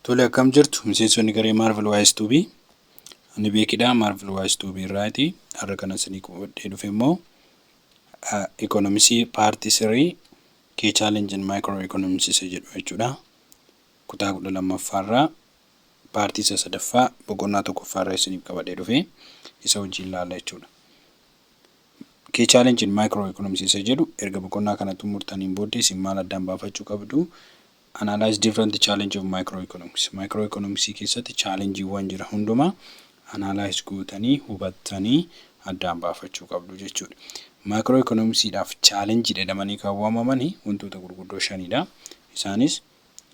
Tole akkam jirtu miseensonni garee Marvel Wise 2B ani beekidha Marvel Wise 2B irraati har'a kana isinii qabadhee dhufe immoo economics part 3 key challenge in microeconomics isa jedhu jechuudha. Kutaa 12ffaarraa paartii isa sadaffaa boqonnaa tokkoffaarraa isiniif qabadhee dhufe isa wajjin ilaalla jechuudha. Key challenge in microeconomics isa jedhu erga boqonnaa kana xumurtaniin booddee isin maal addaan baafachuu qabdu? Analyze different challenge of microeconomics. Microeconomics keessatti challengeewwan jira hundumaa analyze gootanii hubattanii addaan baafachuu qabdu jechuudha. Microeconomicsiidhaaf challenge jedhamanii kan waamamanii wantoota gurguddoo shanidha. Isaanis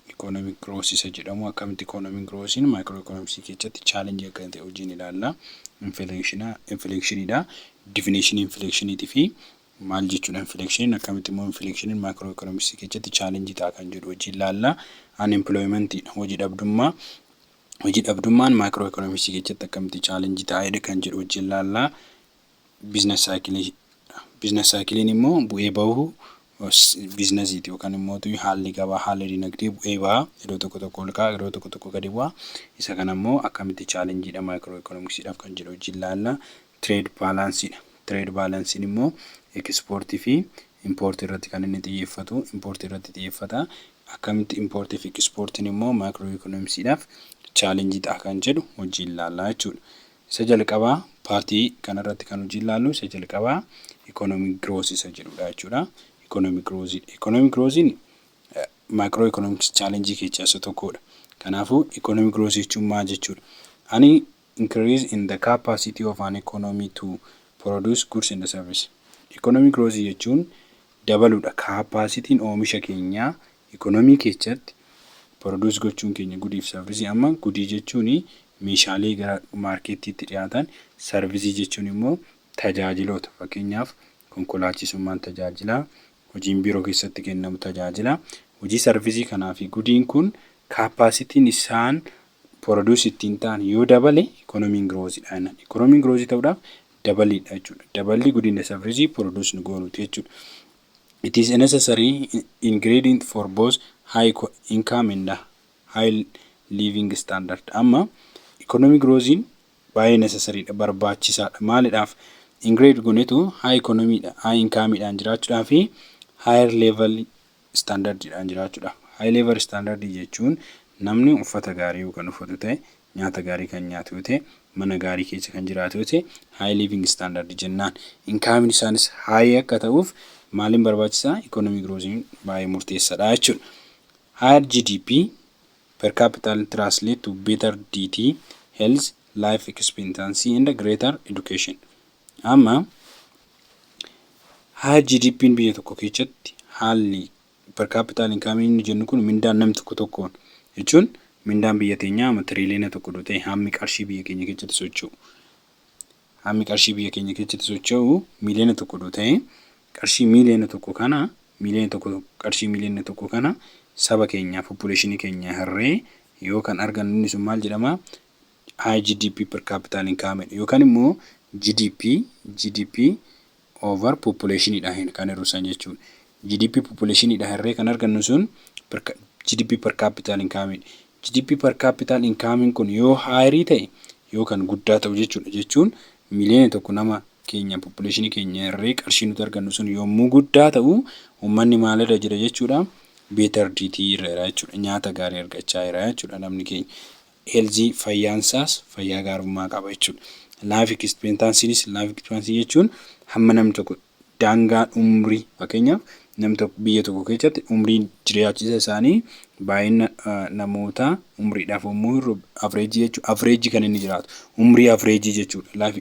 economic growth isa jedhamu akkamitti economic growth in microeconomics keessatti challenge akka ta'e wajjin ilaalla. Inflationidha. Definition inflationiti fi maal jechuudha inflation akkamitti immoo inflation macroeconomics keessatti challenge ta'a kan jedhu wajjin ilaalla. Unemployment hojii dhabdummaan macroeconomics keessatti akkamitti challenge ta'edha kan jedhu wajjin ilaalla. Business cycle immoo bu'ee bahu businessiti yookaan immoo haalli gabaa haalli dinagdee bu'ee baha yeroo tokko ol ka'a yeroo tokko gadi bu'a. Isa kana immoo akkamitti challengeidha microeconomicsiidhaaf kan jedhu wajjin ilaalla. Trade balanceidha. Trade balance immoo export fi import irratti kan inni xiyyeeffatu import irratti xiyyeeffata. Akkamitti import fi export immoo macroeconomicsiidhaaf challenge ta'a kan jedhu wajjin ilaalla jechuudha. Isa jalqabaa paartii kanarratti kan wajjin ilaallu isa jalqabaa economic growth isa jedhudha jechuudha. Economic growth macroeconomics challenge keessaa isa tokkodha. Kanaafuu economic growth jechuun maal jechuudha? Ani increase in the capacity of an economy to produce goods and services. Economic growth jechuun dabaluudha capacity oomisha keenyaa economy keessatti produce gochuun keenya goodiif service amma goodii jechuun meeshaalee gara marketiitti dhiyaatan service jechuun immoo tajaajiloota fakkeenyaaf konkolaachisummaan tajaajila hojiin biiroo keessatti kennamu tajaajila hojii service kanaa fi goodiin kun capacity isaan produce ittiin ta'an yoo dabale economic growth dha. Economic growth ta'uudhaaf dabaliidha jechuudha. Daballi guddina service produce nu goonuti jechuudha. It is a necessary ingredient for both high income and high living standard. Amma economic growth baay'ee necessary dha barbaachisaadha. Maaliidhaaf ingredient gonetu high economy dha high income dhaan jiraachuudhaa fi higher level standard dhaan jiraachuudha. High level standard jechuun namni uffata gaarii kan uffatu ta'e nyaata gaarii kan nyaatu yoo ta'e mana gaarii keessa kan jiraatu yoo ta'e high living standard jennaan. Income isaanis high akka ta'uuf maaliin barbaachisaa economic growth baay'ee murteessaadha jechuudha. Higher GDP per capita translate to better DT, health, life expectancy and greater education. Amma higher GDP biyya tokko keessatti haalli per capita income inni jennu kun mindaan nam tokkoon jechuun mindaan biyya teenyaa tiriliyoona tokko ta'e hammi qarshii biyya keenya keessatti socho'u. Hammi qarshii biyya keenya keessatti socho'u miliyoona tokko ta'e qarshii miliyoona tokko kana qarshii miliyoona tokko kana saba keenya population keenya harree yoo kan argannu inni sun maal jedhama? High GDP per capita income yookaan immoo GDP over population dha kan hir'usan jechuudha. GDP population dha harree kan argannu sun GDP per capita income. GDP per capita income kun yoo high ta'e yoo kan guddaa ta'u jechuudha. Jechuun miliyoona tokko nama keenya population keenya irree qarshii nuti argannu sun yommuu guddaa ta'u uummanni maalirra jira jechuudha? Better DT irra jechuudha. Nyaata gaarii argachaa jira jechuudha namni keenya. Healthy fayyaansaas fayyaa gaarummaa qaba jechuudha. Life expectancy jechuun hamma namni tokko daangaa umrii fakkeenyaaf namni tokko biyya tokko keessatti umriin jiraachisa isaanii baay'ina namoota umriidhaaf immoo average jechuudha. Average kan inni jiraatu umrii average jechuudha. Life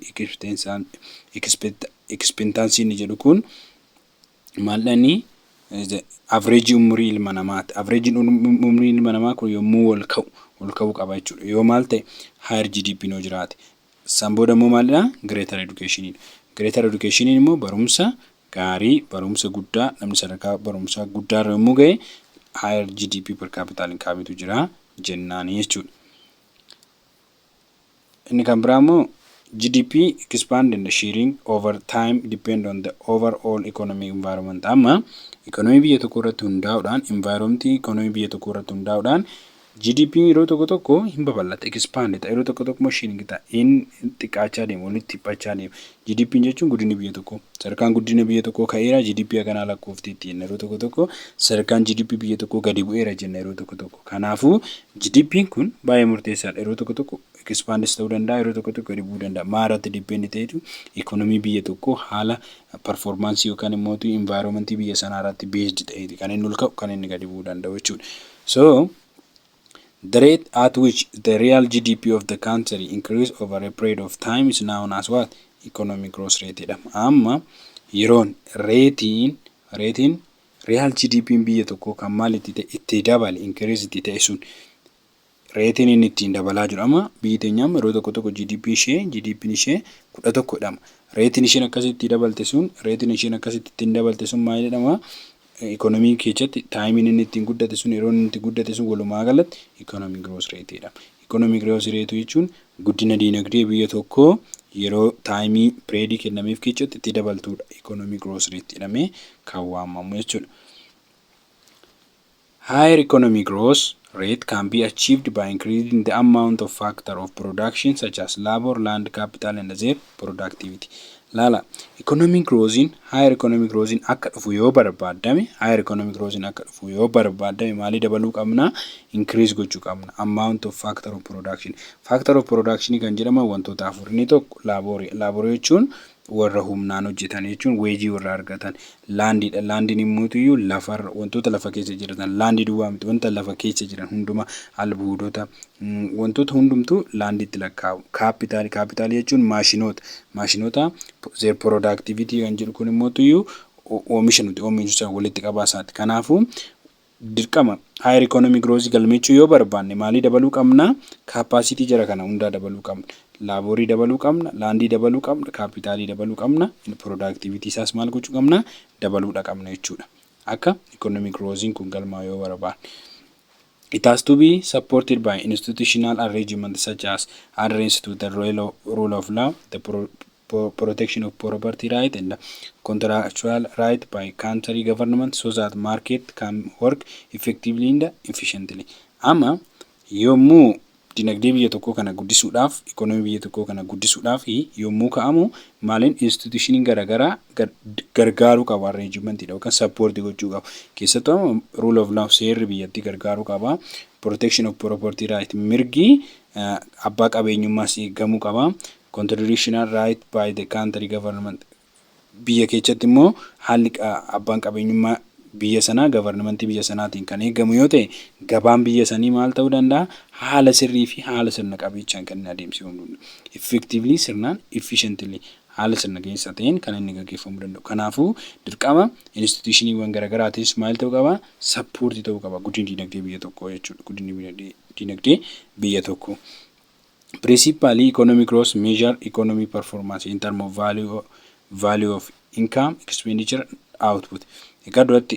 expectancy ni jedhu kun maallani average umrii ilma namaati. Average umrii ilma namaa kun yommuu ol ka'u qaba jechuudha. Yoo maal ta'e higher GDP noo jiraate. San booda immoo maalidha? Greater education. Greater education immoo barumsa gaarii barumsa guddaa namni sadarkaa barumsaa guddaa irra yommuu ga'e higher GDP per capita income tu jira jennaani jechuudha. Inni kan biraa immoo GDP expand and sharing over time depend on the overall economic environment. Amma economy biyya tokko irratti hundaa'uudhaan environment economy biyya tokko irratti hundaa'uudhaan GDP yeroo tokko tokko hin babal'ata expand ta'a yeroo tokko tokko shrinking ta'a inni xiqqaachaa deema walitti dhiphachaa deema. GDP jechuun guddina biyya tokkoo sadarkaan guddina biyya tokkoo ka'eera GDP kanaa lakkoofti ittiin yeroo tokko tokko sadarkaan GDP biyya tokkoo gadi bu'eera jenna yeroo tokko tokko. Kanaafuu GDP kun baay'ee murteessaadha yeroo tokko tokko expandis ta'uu danda'a yeroo tokko tokko gadi bu'uu danda'a. Maarratti dippendi ta'etu ikonomii biyya tokkoo haala performaansii yookaan immoo environmentii biyya sanaa irratti based ta'eeti kan inni ol ka'u kan inni gadi bu'uu danda'u jechuudha. So the rate at which the real GDP of the country increase over a period of time is known as what? Economic growth rate jedhama. Amma yeroon reetiin real GDP biyya tokkoo kan maal itti dabale increase itti ta'e sun reetiin inni ittiin dabalaa jiru. Amma biyyi teenyaan yeroo tokko tokko GDP ishee 11 jedhama. Reetiin isheen akkasitti dabalte sun ittiin dabalte sun maal jedhama? Economic keessatti taayimiin inni ittiin guddate sun yeroo inni itti guddate sun walumaa galatti economic growth rate jedhama. Economic growth rate jechuun guddina diinagdee biyya tokkoo yeroo taayimii pireedii kennameef keessatti itti dabaltudha. Economic growth rate jedhamee kan waamamu jechuudha. Higher economic growth rate can be achieved by increasing the amount of factor of production such as labor, land, capital and their productivity. Lala economic growth higher economic growth akka dhufu yoo barbaadame maali dabaluu qabna increase gochuu qabna amount of factor of production kan jedhama wantoota afur inni tokko labor jechuun warra humnaan hojjetan jechuun weejii warra argatan laandiin immoo lafa wantoota lafa keessa jiran laandii duwwaa miti wanta lafa keessa jiran hunduma albuudota wantoota hundumtu laandiitti lakkaa'u. Capital jechuun maashinoota their productivity kan jedhu kun immoo oomisha nuti oomishu walitti qabaasaati. Kanaafuu dirqama higher economic growth galmeechuu yoo barbaanne maalii dabaluu qabna? Capacity jara kana hundaa dabaluu qabna. Laborii dabaluu qabna, laandii dabaluu qabna, capitalii dabaluu qabna, productivity isaas maal gochuu qabna? Dabaluudha qabna jechuudha. Akka economic growth kun galmaa yoo barbaanne. It has to be supported by institutional arrangements such as adherence to the rule of law, the protection of property right and contractual right by country government so that market can work effectively and efficiently. Ama yommuu dinagdee biyya tokkoo kana guddisuudhaaf economy biyya tokkoo kana guddisuudhaaf yommuu ka'amu maaliin institution garagaraa gargaaruu qaba arrangement yookaan support gochuu qaba. Keessattuu rule of law seerri biyyatti gargaaruu qaba. Protection of property right mirgi abbaa qabeenyummaas eegamuu qaba. Constitutional right by the country government biyya keessatti immoo haalli abbaan qabeenyummaa biyya sanaa government biyya sanaatiin kan eegamu yoo ta'e gabaan biyya sanii maal ta'uu danda'a haala sirrii fi haala sirna qabeechaan kan adeemsifamuu danda'a. Effectively sirnaan efficiently haala sirna keessa ta'een kan inni gaggeeffamuu danda'u. Kanaafuu dirqama institutioniiwwan garaagaraatis maal ta'uu qaba? Support ta'uu qaba guddina dinagdee biyya tokkoo jechuudha. Guddina dinagdee biyya tokkoo. Principally economic growth measure economy performance in terms of value of income, expenditure, output. Egaa duratti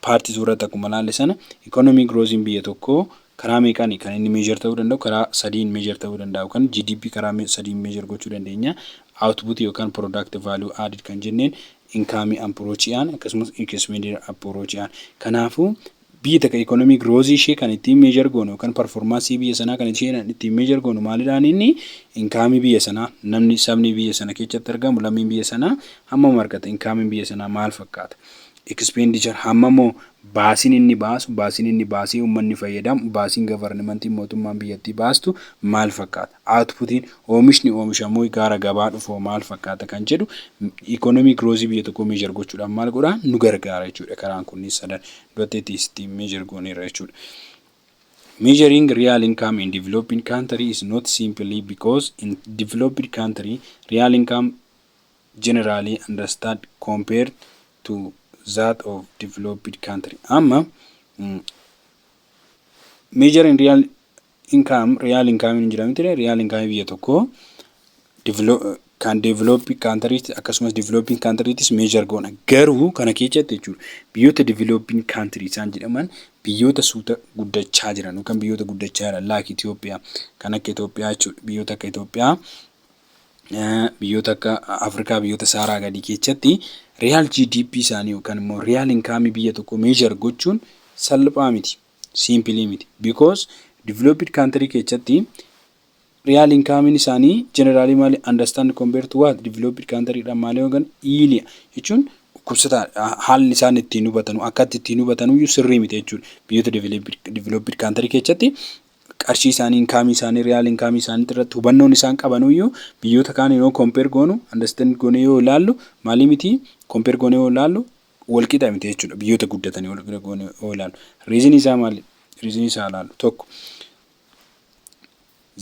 paartii suurata akkuma ilaalle sana economic growth biyya tokkoo karaa meeqaan kan inni measure ta'uu danda'u? Karaa sadiin measure ta'uu danda'u. Kan GDP karaa sadiin measure gochuu dandeenya. Output yookaan product value added kan jenneen income approach'aan akkasumas expenditure approach'aan. Kanaafuu biyya takka economic growth ishee kan ittiin measure goonu yookaan performance biyya sanaa kan ittiin measure goonu maalidhaan inni income biyya sanaa namni sabni biyya sana keessatti argamu lammiin biyya sanaa hammam argata income biyya sanaa maal fakkaata? Expenditure hammamoo baasiin inni baasii uummanni fayyadamu baasiin government mootummaan biyyattii baastu maal fakkaata? Outputiin oomishni oomishamu gara gabaa dhufu maal fakkaata kan jedhu economic growth biyya tokkoo measure gochuudhaan maal godhaa nu gargaara jechuudha. Karaan kunnis sadan duratti measure gooneerra jechuudha. Measuring real income in developing country is not simply because in developed country real income generally understood compared to that of developed country. Amma measuring real income in jedhamte real income biyya tokkoo developing countries akkasumas developing countries measure goona. Garuu kana keessatti jechuudha biyyoota developing countries isaan jedhaman biyyoota suuta guddachaa jiran yookaan biyyoota guddachaa jiran like Itoophiyaa kan akka Itoophiyaa jechuudha. Biyyoota akka Itoophiyaa biyyoota akka Afrikaa biyyoota Saaraa gadii keessatti real GDP isaanii yookaan immoo real income biyya tokko measure gochuun salphaa miti, simple miti. Because developed country keessatti real income isaanii generally maali understand compared to what developed country dha maali yookaan iiliya jechuun kubsata haalli isaan ittiin hubatanu akka ittiin hubatanu iyyuu sirrii miti jechuudha. Biyyoota developed country keessatti qarshii isaanii income isaanii real income isaanii irratti hubannoon isaan qabanu iyyuu biyyoota kaan yoo compare goonu understand goone yoo ilaallu maali miti compare goone yoo ilaallu wal qixa miti jechuudha. Biyyoota guddatanii wal qixa goone yoo ilaallu reason isaa maali? Reason isaa ilaallu tokko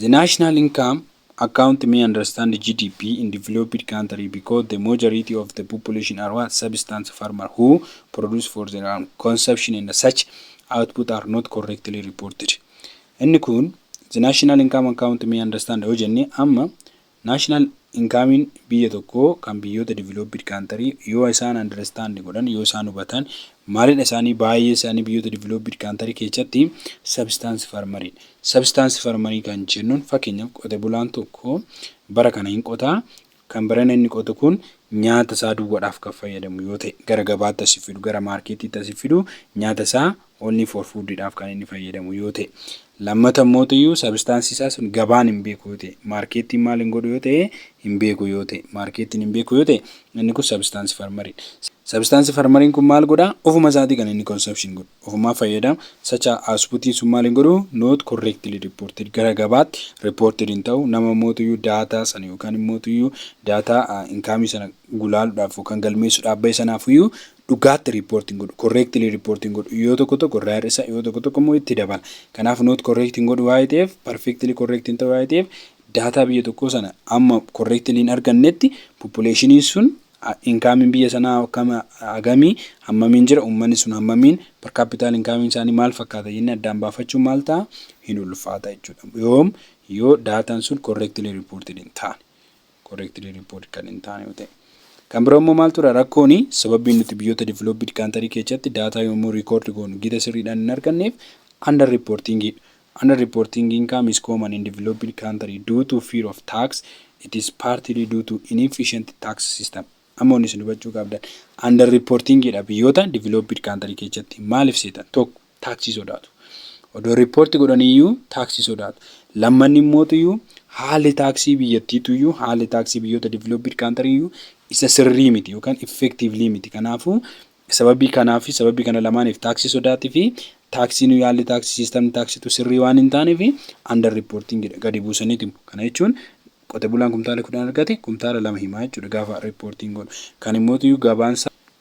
the national income account may understand the GDP in developed country because the majority of the population are what subsistence farmers who produce for their own consumption and such output are not correctly reported. Inni kun the national income account may understand yoo jenne amma national income biyya tokko kan biyyoota developed country yoo isaan understand godhan yoo isaan hubatan maalidha isaanii baay'ee isaanii biyyoota developed country keessatti subsistence farming kan jennuun fakkeenyaaf qote bulaan tokko bara kana hin qotaa kan barana inni qotu kun nyaata isaa duwwaadhaaf kan fayyadamu yoo ta'e gara gabaatti asii fidu gara maarkeetiitti asii fidu nyaata isaa only for foodidhaaf kan inni fayyadamu yoo ta'e lammata mootiyyuu substance isaa sun gabaan hin beeku yoo ta'e maarkeettiin maal hin godhu yoo ta'e hin beeku yoo ta'e maarkeettiin hin beeku yoo ta'e inni kun substance farming kun maal godha ofuma isaatii kan inni consumption godhu ofuma fayyadama sacha asputiin sun maal hin godhu not correctly reported gara gabaatti reported hin ta'u nama mootiyyuu data sana yookaan mootiyyuu data income sana gulaaluudhaaf yookaan galmeessuudhaaf bahe sanaafiyyuu dhugaatti reporting godhu correctly reporting godhu yoo tokko irraa hir'isa yoo tokko immoo itti dabala kanaaf not correcting godhu waa'ee ta'eef perfectly correcting ta'u waa'ee ta'eef data biyya tokko sana amma correctly hin argannetti populationiin sun income biyya sanaa akkama agamii hammamiin jira uummanni sun hammamiin per capital income isaanii maal fakkaata jennee addaan baafachuun maal ta'a hin ulfaata jechuudha yoo dataan sun correctly reported hin taane kan hin taane yoo ta'e. Kan biroo immoo maal tura rakkooni sababii nuti biyyoota developed country keessatti data yommuu record goonu gita sirriidhaan hin arganneef under reporting income is common in developed country due to fear of tax. It is partly due to inefficient tax system. Ammoon isin hubachuu qabdan under reporting dha biyyoota developed country keessatti maaliif seetan tokko taaksii sodaatu. Odoo report godhaniyyuu taaksii sodaatu. Lammanni immootiyyuu haalli taaksii biyyattiituyyuu haalli taaksii biyyoota developed country iyyuu isa sirrii miti yookaan effectively miti. Kanaafuu sababii kana lamaaniif taaksii sodaatii fi taaksiin yaalli taaksii system taaksiitu sirrii waan hin taaneef under reporting gadi buusaniitu. Kana jechuun qote bulaan kumtaala 10 argate kumtaala 2 himaa jechuudha gaafa reporting godhu.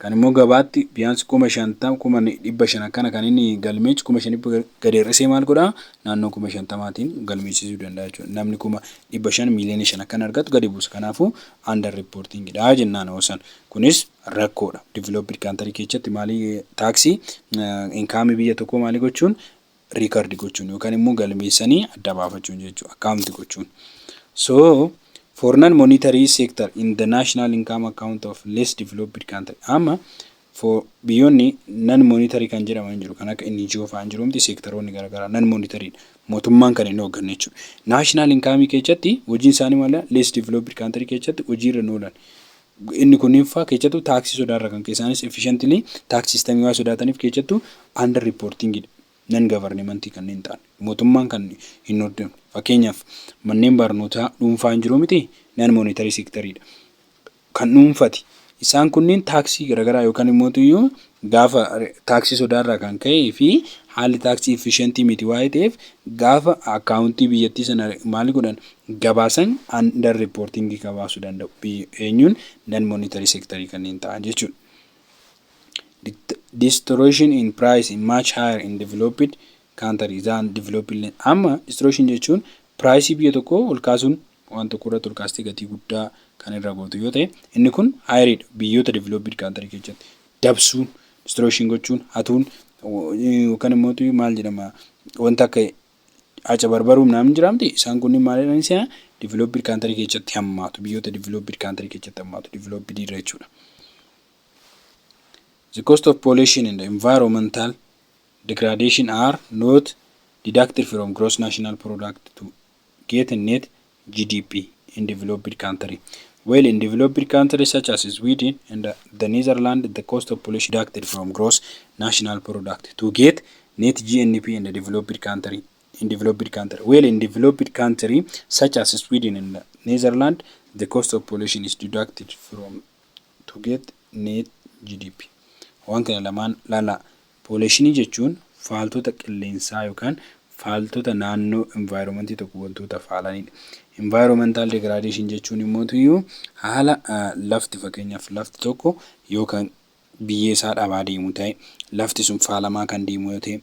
Kan immoo gabaatti biyaansi 50,000 500 akkana kan inni galmeechu 500 gadi hir'isee maal godhaa naannoo 50,000tiin galmeessisuu danda'a jechuudha. Namni 500 miiliyoona 5 akkana argatu gadi buusa. Kanaafuu under reporting dha jennaan oosan. Kunis rakkoodha. Developed country keessatti maali taaksii income biyya tokko maali gochuun record gochuun yookaan immoo galmeessanii adda baafachuun jechuudha. Account gochuun. So for non-monetary sector in the national income account of less developed country amma for beyond non-monetary kan jedhaman jiru kan akka inni joofaan jirumti sektoroonni garaagaraa non-monetary mootummaan kan inni hoogganne jechuudha. National income keessatti hojiin isaanii maal less developed country keessatti hojiirra noolan inni kunniin faa keessattuu taaksii sodaarra kan keessaanis efficiently taaksii sistemii waa sodaataniif keessattuu under reporting non-governmental kanneen ta'an mootummaan kan hin hordofne. Fakkeenyaaf manneen barnootaa dhuunfaa hin jiru miti non-monetary sectoridha. Kan dhuunfati isaan kunniin taaksii garaagaraa yookaan immoo gaafa taaksii sodaarraa kan ka'ee fi haalli taaksii efficientii miti waa'ee ta'eef gaafa akkaawuntii biyyattii sana maali godhan gabaasan under reporting gabaasuu danda'u. Eenyuun non-monetary sectorii kanneen ta'an jechuudha. Distortion in price is much higher in developed countries than developing. Amma distortion jechuun price biyya tokko ol kaasuun waan tokko irratti ol kaastee gatii guddaa kan irra gootu yoo ta'e inni kun higher biyyoota developed country keessatti dabsuun distortion gochuun hatuun yookaan immoo maal jedhama wanta akka aca barbaruun naam jiraamti isaan kunniin maal jedhan isaa developed country keessatti hammaatu biyyoota developed country keessatti hammaatu developed irra jechuudha. The cost of pollution and the environmental degradation are not deducted from gross national product to get a net GDP in developed country. While in developed countries such as Sweden and the Netherlands, the cost of pollution deducted from gross national product to get net GNP in the developed country in developed country? Well, in developed country such as Sweden and Netherlands, the cost of pollution is deducted from to get net GDP. Waan kana lamaan laala. Pollution jechuun faaltota qilleensaa yookaan faaltota naannoo environmentii tokko wantoota faalanidha. Environmental degradation jechuun immoo tuyyuu haala lafti fakkeenyaaf lafti tokko yookaan biyyee isaa dhabaa deemu ta'e lafti sun faalamaa kan deemu yoo ta'e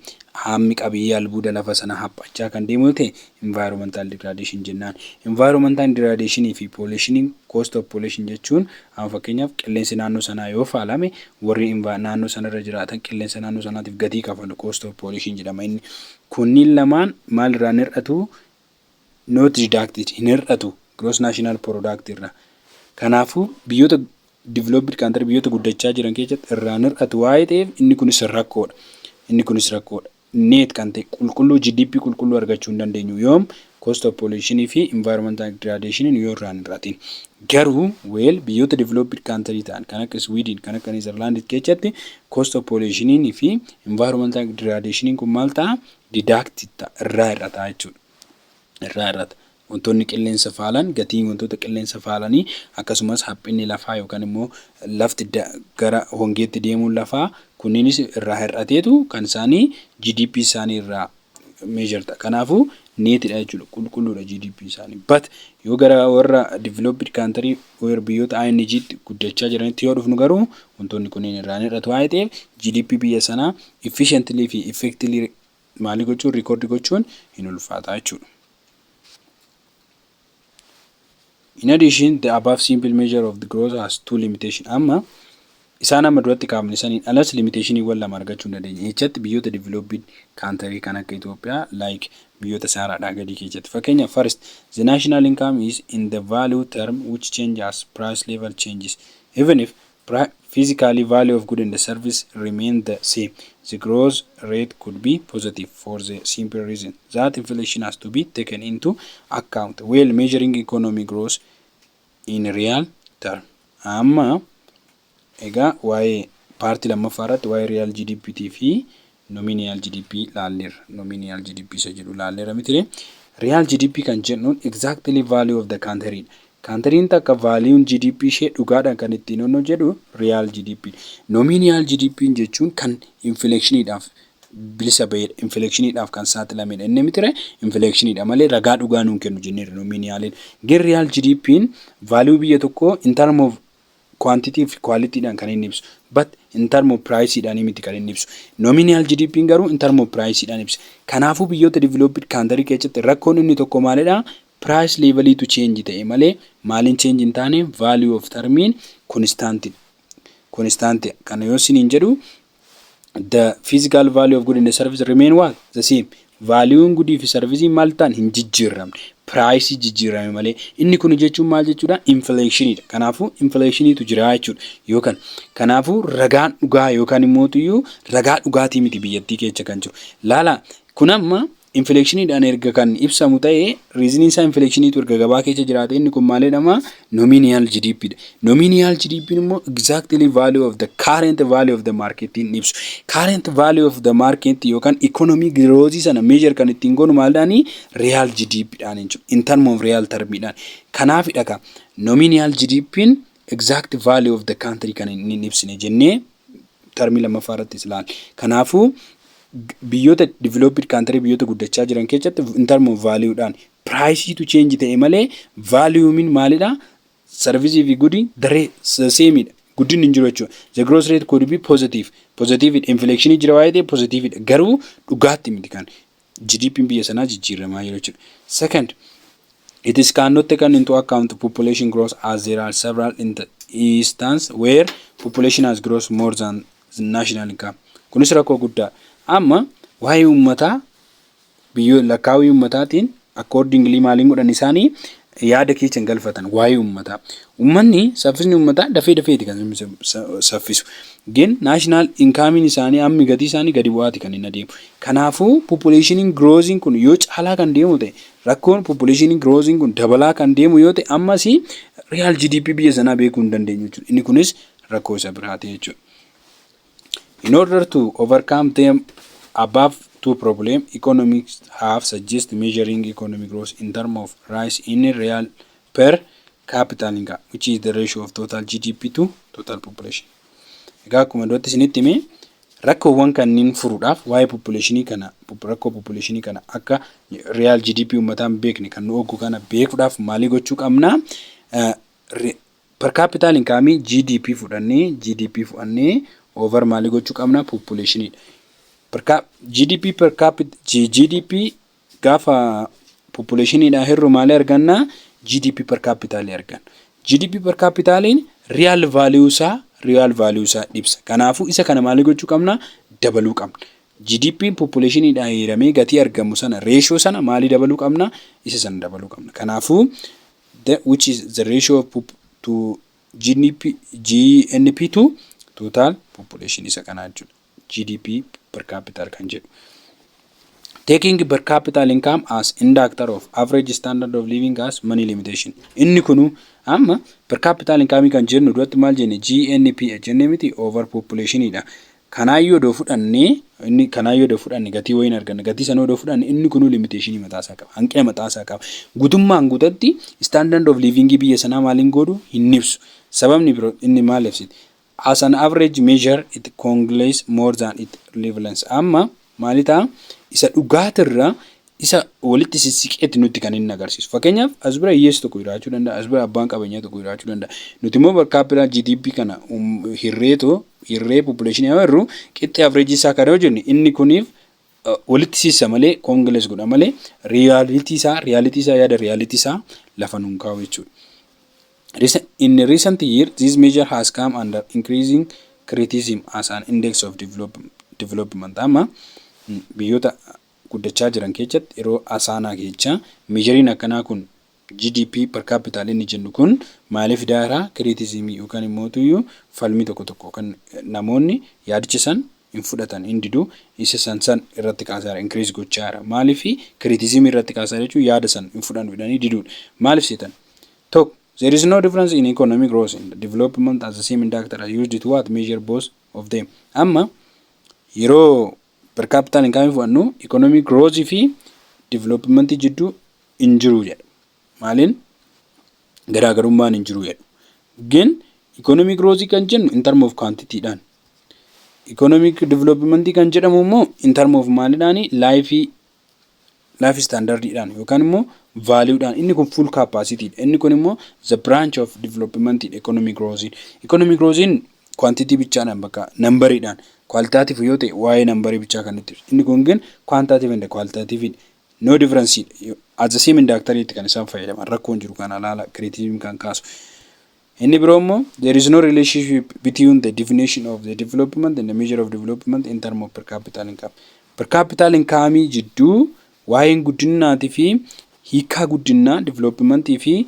hammi qabiyyee albuuda lafa sana haphachaa kan deemu yoo ta'e environmental degradation jennaan. Environmental degradation fi pollution cost of pollution jechuun fakkeenyaaf qilleensi naannoo sanaa yoo faalame warri naannoo sanarra jiraatan qilleensa naannoo sanaatiif gatii kafalu cost of pollution jedhama. Inni kunniin lamaan maal irraa hir'atu? Not deducted hin hir'atu gross national product irraa. Kanaafuu biyyoota developed country biyyoota guddachaa jiran keessatti irraan hir'atu waa'ee ta'eef inni kunis rakkoodha. Inni kunis rakkoodha. Net kan ta'e qulqulluu GDP qulqulluu argachuu hin dandeenyu yoom cost of pollution fi environmental degradation yoo irraan hir'atin. Garuu biyyoota developed country ta'an kan akka Sweden kan akka Netherlands keessatti cost of pollution fi environmental degradation kun maal ta'a? Deducted ta'a irraa hir'ata jechuudha. Irraa hir'ata. Wantoonni qilleensa faalan gatiin wantoota qilleensa faalanii akkasumas haphinni lafaa yookaan immoo lafti gara hongeetti deemuun lafaa kunniinis irraa hir'ateetu kan isaanii GDP isaanii irraa measure ta'a. Kanaafuu neetidha jechuudha qulqulluudha GDP isaanii. But yoo gara warra developed country warra biyyoota ING'tti guddachaa jiranitti yoo dhufnu garuu wantoonni kunniin irraa hir'atu waa'ee ta'eef GDP biyya sanaa efficiently fi effectively maalii gochuun record gochuun hin ulfaata jechuudha. In addition, the above simple measure of the growth has two limitations. Amma isaan amma duratti kaafne saniin alas limitation wal lama argachuu dandeenya. Jechatti biyyoota developed country kan akka Itoophiyaa like biyyoota saaraadhaa gadii keessatti. Fakkeenya first, the national income is in the value term which changes as price level changes. Even if physically value of good and the service remain the same, the growth rate could be positive for the simple reason that inflation has to be taken into account while measuring economic growth in real term. Amma ega waa'ee paartii lammaffaarratti waa'ee real GDP fi nominal GDP laalleerra. Nominal GDP isa jedhu laalleerra mitire. Real GDP kan jennuun exactly value of the country. Country'n takka value GDP ishee dhugaadhaan kan ittiin onno jedhu real GDP. Nominal GDP jechuun kan inflationiidhaaf bilisa bahedha. Inflationiidhaaf kan saaxilamedha. Inni mitire inflationiidha malee ragaa dhugaa nuun kennu jenneerra nominaliin. Gen real GDP'n value biyya tokkoo in term of quantity fi quality dhaan kan inni ibsu. But in term of price dhaan miti kan inni ibsu. Nominal GDP'n garuu in term of price dhaan ibsa. Kanaafuu biyyoota developed country keessatti rakkoon inni tokko maalidha? Price level to change ta'e malee maalin change hin taane value of termiin constant. Constant kana yoo siniin jedhu the physical value of good and the service remain what? The same. Value goodii fi service maal ta'an hin jijjiiramne. Price jijjiirame malee inni kun jechuun maal jechuudha? Inflationidha. Kanaafuu inflationitu jira jechuudha. Yookaan kanaafuu ragaan dhugaa yookaan immoo tuyyuu ragaa dhugaatii miti biyyattii keessa kan jiru. Laala kun amma inflationiidhaan erga kan ibsamu ta'ee reasoning isaa inflationitu erga gabaa keessa jiraate inni kun maalidhama? Nominal GDP dha. Nominal GDP immoo exactly value of the current value of the market in ibsu. Current value of the market yookaan economic growth sana measure kan ittiin goonu maalidhaani? Real GDP dhaan jechuudha. In term of real term dhaan. Kanaafidha ka nominal GDP'n exact value of the country kan inni ibsine jennee termii lammaffaarratti ilaalla. Kanaafuu biyyoota developed country biyyoota guddachaa jiran keessatti in term of value dhaan price to change ta'e malee value min maalidha? Service fi goodii daree same dha. Guddin hin jiru jechuudha. The growth rate could be positive. Positive inflation jira waa'ee ta'e positive dha. Garuu dhugaatti miti kan GDP biyya sanaa jijjiiramaa jiru jechuudha. Second, it is cannot taken into account population growth as there are several instances where population has grown more than the national income. Kunis rakkoo guddaa. Amma waa'ee uummataa biyyoota lakkaawii uummataatiin accordingly maaliin godhan isaanii yaada keessa galfatan waa'ee uummataa. Uummanni saffisni uummataa dafeeti kan saffisu. Gen national income isaanii ammi gatii isaanii gadi bu'aati kan inni adeemu. Kanaafuu population growth kun yoo caalaa kan deemu ta'e rakkoon population growth kun dabalaa kan deemu yoo ta'e ammas real GDP biyya sanaa beekuu hin dandeenyu jechuudha. Inni kunis rakkoo isa biraati jechuudha. In order to overcome them above two problem economics have suggest measuring economic growth in terms of rise in real per capita income, which is the ratio of total GDP to total population. Egaa akkuma duratti isinitti hime rakkoowwan kanneen furuudhaaf waa'ee populationii kana rakkoo populationii kana akka real GDP uummataan beekne kan nu oggu kana beekuudhaaf maalii gochuu qabna? Per capita income GDP fudhannee over maalii gochuu qabna? Populationii. GDP per capita GDP gaafa populationii dha hirru maalii arganna? GDP per capita arganna. GDP per capita real value isaa ibsa. Kanaafuu isa kana maalii gochuu qabna? Dabaluu qabna. GDP populationii dha hiramee gatii argamu sana ratio sana maalii dabaluu qabna? Isa sana dabaluu qabna. Kanaafuu which is the ratio of to GNP to total population isa kana jechuudha. GDP per capita kan jedhu. Taking per capita income as indicator of average standard of living as money limitation. Inni kunu amma per capita income kan jennu duratti maal jenne GNP jenne miti over population idha. Kanaayyoo doo fudhanne gatii wayin arganna. Gatii sanoo doo fudhanne inni kunu limitation mataasaa qaba. Hanqina mataasaa qaba. Guutummaan guutatti standard of living biyya sanaa maaliin godhu hin ibsu. Sababni biroo inni maal ibsiti? As an average measure it conglates more than it relevance. Amma maalita isa dhugaatirra isa walitti sissiqeetti nutti kan inni agarsiisu. Fakkeenyaaf as bira hiyyeessi tokko jiraachuu danda'a, as bira abbaan qabeenyaa tokko jiraachuu danda'a. Nuti immoo per capita GDP kana hirree population yaa'u qixxee average isaa kana yoo jennu inni kuniif walitti siissa malee conglates godha malee reality isaa lafa nuun kaa'u jechuudha. In recent years, this measure has come under increasing criticism as an index of development. Amma biyyoota guddachaa jiran keessatti yeroo asaanaa keessa measurein akkanaa kun GDP per capita inni jennu kun maaliif daara criticism yookaan immoo tuyyuu falmii tokko kan namoonni yaadichisan hin fudhatan hin didu isa san irratti kaasaa increase gochaa jira. Maaliif criticism irratti kaasaa jechuun yaada san hin fudhan fidanii diduudha. Maaliif seetan? Tokko there is no difference in economic growth in the development as the same indicator are used to what measure both of them. Amma yeroo per capita income fudhannu economic growth fi development jidduu hin jiru jedha. Maaliin garaagarummaan hin jiru jedhu. Again economic growth kan jennu in term of quantity dhaan. Economic development kan jedhamu immoo in term of maalidhaani life standard dhaan yookaan immoo value dhaan. Inni kun full capacity. Inni kun immoo the branch of development economic growth. Economic growth quantity bichaadhaan bakka number dhaan. Qualitative yoo ta'e waa'ee number bichaa kan nutti. Inni kun gen quantitative and qualitative. No difference. As the same indicator itti kan isaan fayyadaman rakkoon jiru kana laala criticism kan kaasu. Inni biroo immoo there is no relationship between the definition of the development and the measure of development in terms of per capita income. Per capita income jidduu waa'een guddinaatii fi hiikaa guddinaa development fi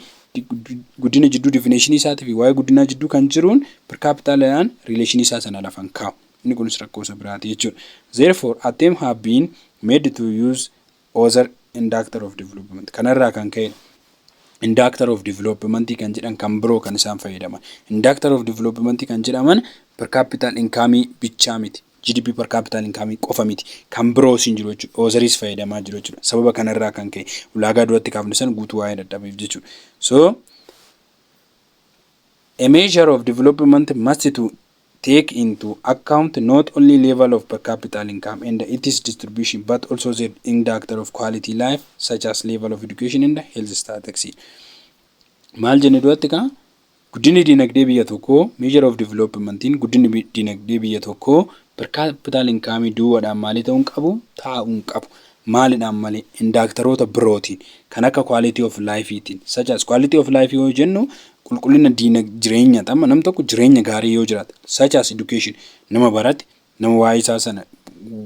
guddina jidduu definition isaatii fi waa'ee guddinaa jidduu kan jiruun per capita laan relation isaa sana lafan kaa'u. Inni kunis rakkoo isa biraati jechuudha. Therefore attempts have been made to use other indicator of development. Kanarraa kan ka'e indicator of development kan jedhan kan biroo kan isaan fayyadaman. Indicator of development kan jedhaman per capita income bichaa miti. GDP per capita income qofa miti. Kan biroo sin jiru jechuudha. Others fayyadamaa jiru jechuudha. Sababa kanarraa kan ka'e ulaagaa duratti kaafne san guutuu waa'ee dadhabeef jechuudha. So a measure of development must to take into account not only level of per capita income and its distribution but also the indicator of quality life such as level of education and health status. Maal jenne duratti ka guddinni dinagdee biyya tokko measure of development in guddinni dinagdee biyya tokko per capita income duwwaadhaan maalii ta'uun qabu maalidhaan malee indikaatoroota birootiin kan akka quality of life itiin such as quality of life yoo jennu qulqullina jireenya tamma nam tokko jireenya gaarii yoo jiraata such as education nama barate nama waa'ee isaa sana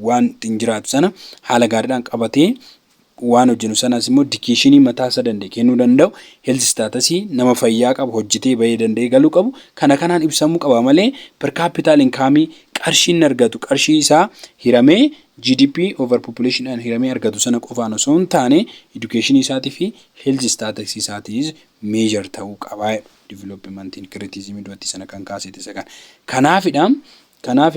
waan jiraatu sana haala gaariidhaan qabatee waan hojjennu sanas immoo education mataa isaa danda'e kennuu danda'u health status nama fayyaa qabu hojjetee bahee danda'e galuu qabu kanaan ibsamuu qaba malee per capita income qarshiin argatu qarshii isaa hiramee GDP over population and hiramee argatu sana qofaan osoo hin taane education isaatii fi health status isaatis measure ta'uu qaba. Development in criticism duratti sana kan kaasite isa kan. Kanaaf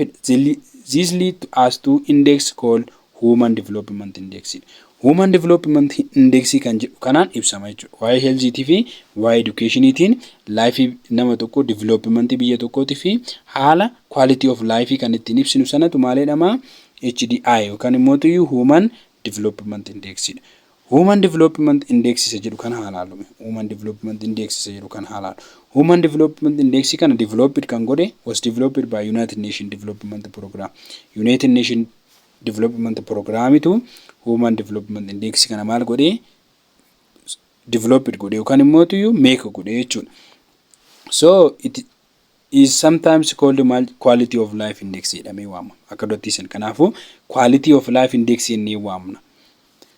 this lead us to index called Human Development Index. Human Development Index kan jedhu kanaan ibsama jechuudha. Waa'ee health fi waa'ee education'itiin life nama tokko development biyya tokkootii fi haala quality of life kan ittiin ibsinu sanatu maal jedhama? HDI yookaan immoo Human Development Index. Human Development Index isa jedhu kan haalaalume. Human Development Index isa jedhu kan haalaalu. Human Development Index kana developed kan godhe was developed by United Nations Development Program. United Nations Development Program itu Human Development Index kana maal godhe developed godhe yookaan immoo make godhe jechuudha. So it is sometimes called quality of life index jedhamee waamama. Akka dottiisan kanaafu quality of life index jennee waamna.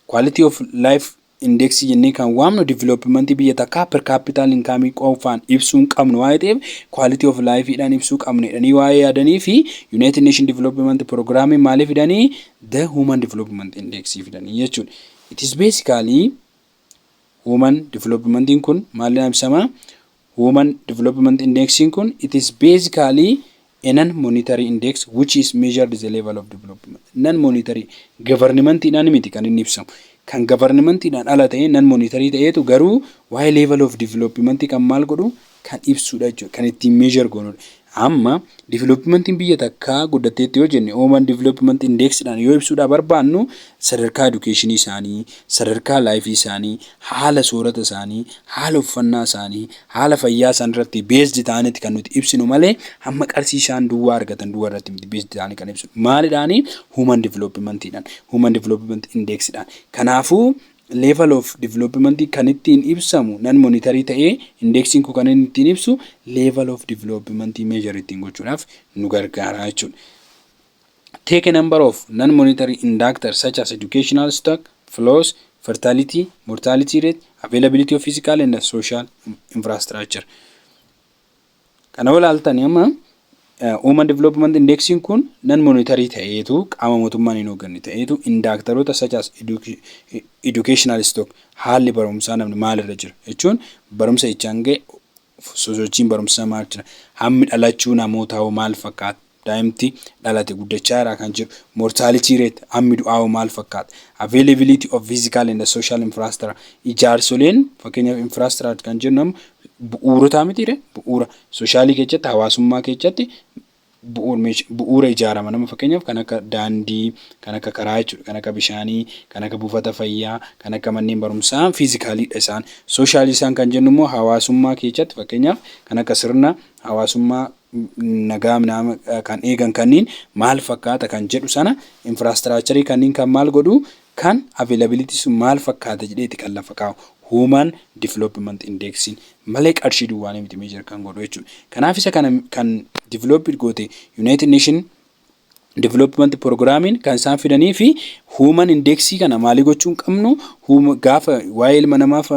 Quality of life index jennee kan waamnu development biyya takkaa per capita income qofaan ibsuun qabnu waa'ee ta'eef quality of life dhaan ibsuu qabnu jedhanii waa'ee yaadanii fi United Nations Development Program maaliif fidanii the Human Development Index fidanii jechuudha. It is basically Human Development kun maal ibsama? Human Development Index kun it is basically a non-monetary index which is measured the level of development. Non-monetary government dhaan miti kan inni ibsamu. Kan government dhaan ala ta'e non-monetary ta'eetu garuu waa'ee level of development kan maal godhu kan ibsudha jechuudha. Kan ittiin measure goonudha. Amma development biyya takkaa guddateetti yoo jenne Human Development Index dhaan yoo ibsuudha barbaannu sadarkaa education isaanii, sadarkaa life isaanii, haala soorata isaanii, haala uffannaa isaanii, haala fayyaa isaanii irratti based ta'anitti kan nuti ibsinu malee hamma qarshii isaan duwwaa argatan duwwaa irratti miti based ta'anii kan ibsinu. Maalidhaani? Human Development dhaan, Human Development Index dhaan. Kanaafuu level of development kan ittiin ibsamu non-monetary ta'ee indexing kun kan ittiin ibsu level of development measure ittiin gochuudhaaf nu gargaara jechuudha. Take a number of non-monetary indicators such as educational stock, flows, fertility, mortality rate, availability of physical and social infrastructure. Kana walaaltanii amma Human Development Indexing kun non-monetary ta'eetu qaama mootummaan hin hoogganne ta'eetu indicatoroota such as educational stock haalli barumsaa namni maalirra jira jechuun barumsa ichaan ga'e sosochiin barumsaa maal jira hammi dhalachuu namootaa maal fakkaata daa'imti dhalate guddachaa irraa kan jiru mortality rate hammi du'aa maal fakkaata availability of physical and social infrastructure ijaarsoleen fakkeenyaaf infrastructure kan jennu bu'uurota mitiire bu'uura soshaalii keessatti hawaasummaa keessatti bu'uura ijaarama nama fakkeenyaaf kan akka daandii, kan akka karaa jechuudha, kan akka bishaanii, kan akka buufata fayyaa, kan akka manneen barumsaa fiizikaaliidha isaan. Soshaalii isaan kan jennu immoo hawaasummaa keessatti fakkeenyaaf kan akka sirna hawaasummaa nagaa nama kan eegan kanneen maal fakkaata kan jedhu sana infrastructure kanneen kan maal godhu kan availability sun maal fakkaata jedheeti kan lafa kaa'u. Human Development Indexing malee qarshii duwwaanii miti measure kan godhu jechuudha. Kanaaf isa kana kan developed goote United Nations Development Programming kan isaan fidanii fi Human Indexii kana maalii gochuun qabnu gaafa waa'ee ilma namaaf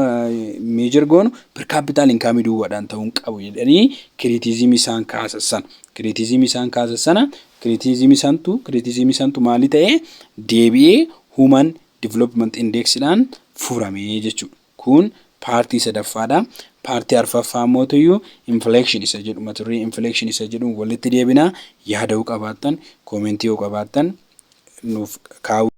measure goonu per capita income duwwaadhaan ta'uun qabu jedhanii criticism isaan kaasassan. Criticism isaan kaasassan criticism isaantu maalii ta'e deebi'ee Human Development Index dhaan furamee jechuudha. Kun paartii sadaffaadha. Paartii arfaffaa mootiyyuu inflation isa jedhu mata duree inflation isa jedhu walitti deebinaa yaada qabaattan koomentii qabaattan nuuf kaa'u.